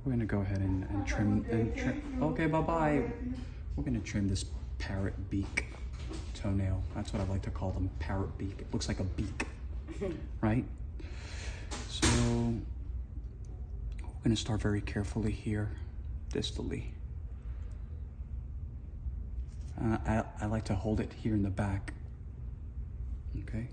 We're gonna go ahead and trim. Okay, bye-bye. We're gonna trim this parrot beak toenail. That's what I like to call them, parrot beak. It looks like a beak, right? So we're gonna start very carefully here, distally. I like to hold it here in the back, okay?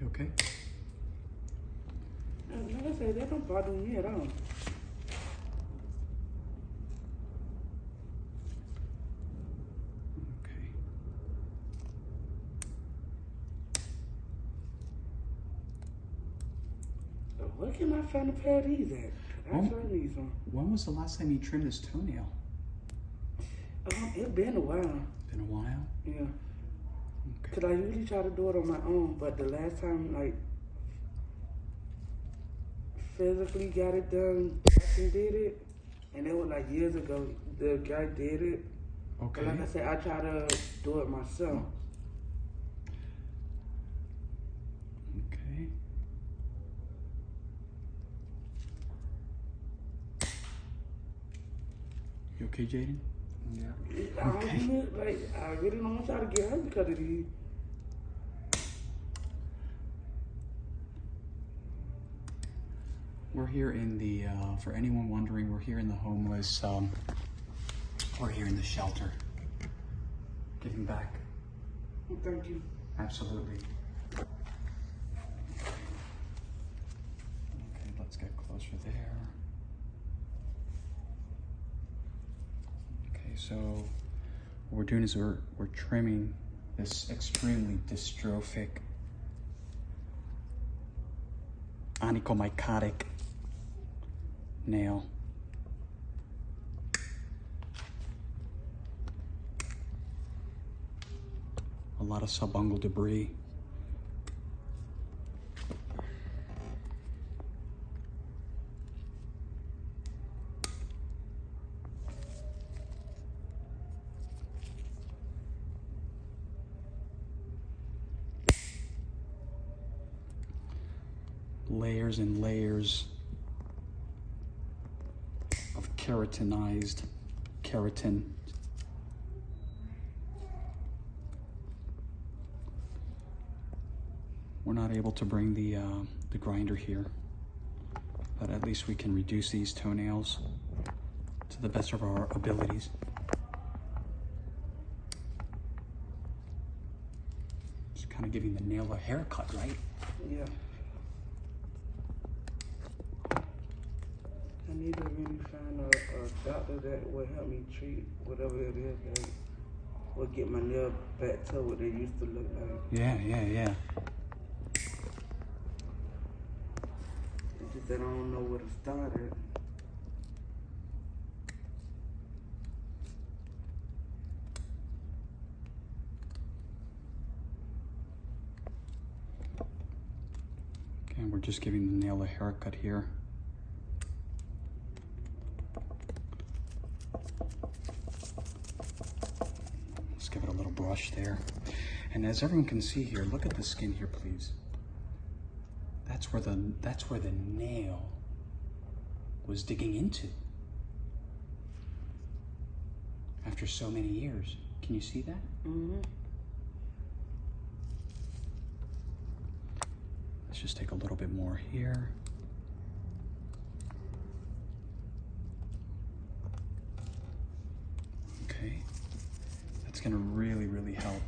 Okay? Like I said, that don't bother me at all. Okay. Where can I find a pair of these at? I tried these on. When was the last time you trimmed this toenail? It's been a while. Been a while? Yeah. Okay. Cause I usually try to do it on my own, but the last time, like, physically got it done, Jackson did it, and it was like years ago. The guy did it. Okay. But like I said, I try to do it myself. Okay. You okay, Jaden? Yeah. I really don't want y'all to get hurt because of these. We're here in the, for anyone wondering, we're here in the homeless, we're here in the shelter. Giving back. Well, thank you. Absolutely. Okay, let's get closer there. Okay, so what we're doing is we're trimming this extremely dystrophic, onychomycotic nail. A lot of subungual debris. Layers and layers of keratinized keratin. We're not able to bring the grinder here, but at least we can reduce these toenails to the best of our abilities. Just kind of giving the nail a haircut, right? Yeah. I need to really find a doctor that will help me treat whatever it is that will get my nail back to what they used to look like. Yeah. It's just that I don't know where to start at. Okay, we're just giving the nail a haircut here. Let's give it a little brush there. And as everyone can see here, look at the skin here, please. That's where the nail was digging into after so many years. Can you see that? Mm-hmm. Let's just take a little bit more here. Okay. That's gonna really, really help